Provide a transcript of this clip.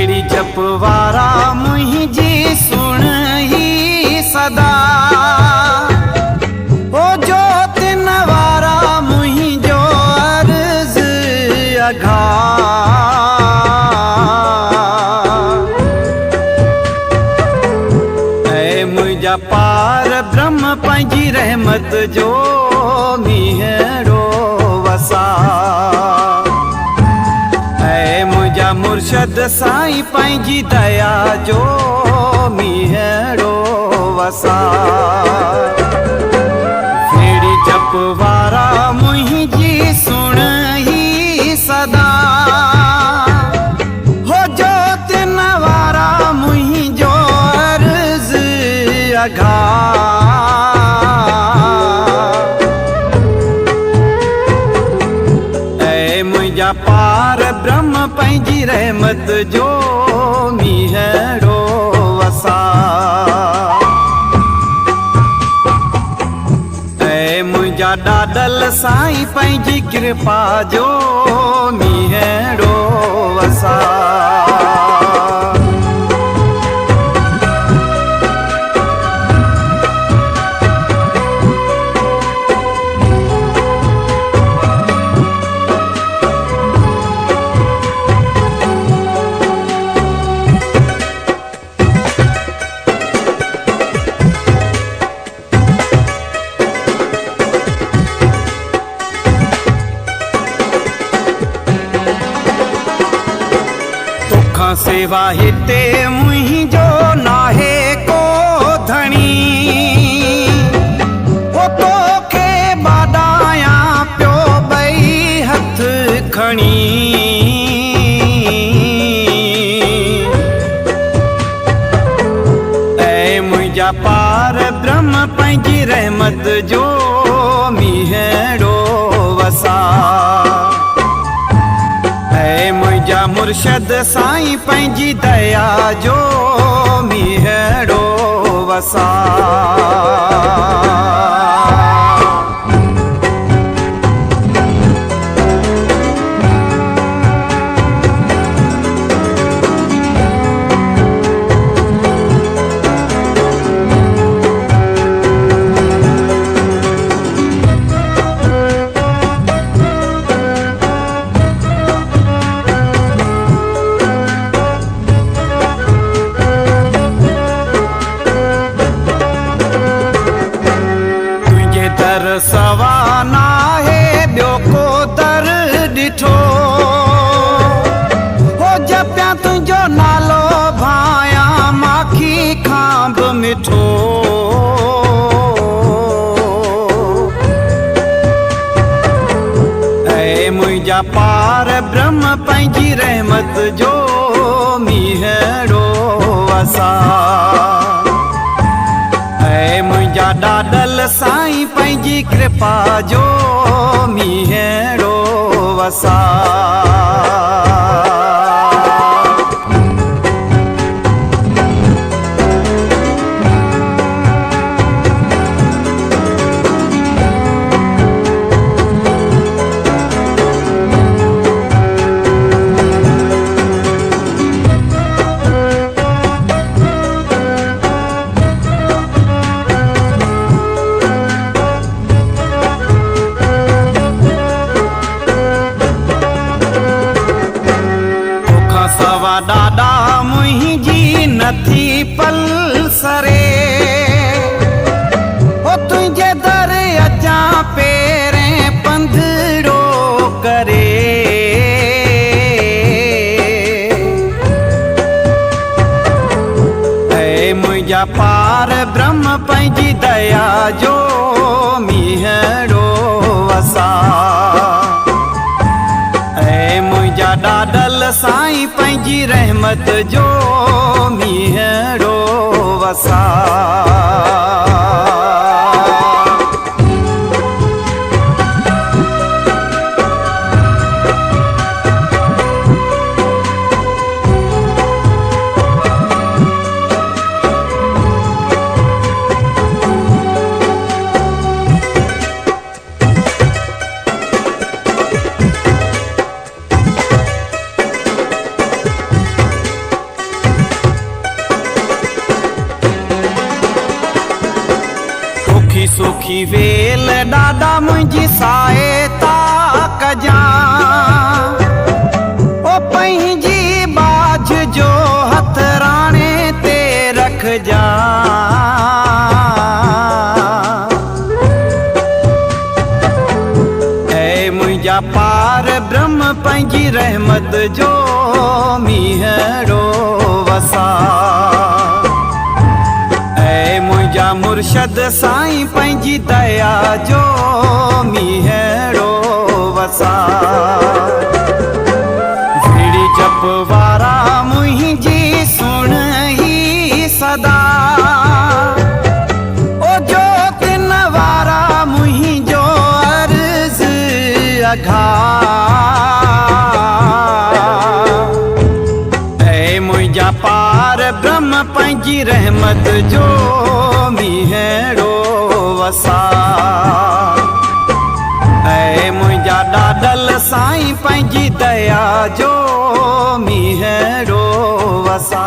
फेड़ी जपवारा मुझी सुन ही सदा ओ जो तिनवारा मुझी जो अर्ज अघा ऐ मुझा पार ब्रह्म पंहिंजी रहमत जो मीहड़ो वसा ऐ मुझा मुर्शद साईं पंहिंजी दया जो मीहड़ो वसा फेड़ी जपवारा मुझी सुन ही सदा हो जो तिनवारा मुझो अर्ज अघा ऐ मुझा पार ब्रह्म पंहिंजी रहमत जो मीहड़ो वसा ऐ मुझा ॾाॾल साईं पंहिंजी कृपा जो मीहड़ो वसा सेवा हिते मुझो नाहे को धणी वो तोखे बादाया प्यो बई हथ खणी ऐ मुझा पार ब्रह्म पंहिंजी रहमत जो मीहड़ो वसा ऐ मुझा मुर्शद साईं पंहिंजी दया जो मीहड़ो वसा सवा नाहे ॿियो को दर ॾिठो हो जपिया तुंहिंजो नालो भाया माखी खां बि मिठो ऐ मुझा पार ब्रह्म पंहिंजी रहमत जो मीहड़ो वसा ऐ मुझा ॾाॾल साईं पंहिंजी कृपा जो मीहड़ो वसा ॾाॾा मुझी नथी पल सरे हो तुंहिंजे दर अचां पेरें पंधड़ो करे ऐ मुझा पार ब्रह्म पंहिंजी दया जो मीहड़ो वसा ऐ मुझा ॾाॾल साईं पंहिंजी रहमत जो मीहड़ो वसा मुंशी वेल ॾाॾा मुंहिंजी सहायता कजां ओ पंहिंजी बाझ जो हथ राणे ते रखजां ऐ मुंहिंजा पार ब्रह्म पंहिंजी रहमत जो मींहड़ो वसा ऐ मुंहिंजा मुर्शद साईं पंहिंजी दया जो मींहड़ो वसा विड़ी जप वारा मुंहिंजी सुण ही सदा ओ जो तिन वारा मुंहिंजो अर्ज़ अघा ऐ मुंहिंजा पार ब्रह्म पंहिंजी रहमत जो मींहड़ो वसा ऐ मुंहिंजा ॾाॾल साईं पंहिंजी दया जो मींहड़ो वसा।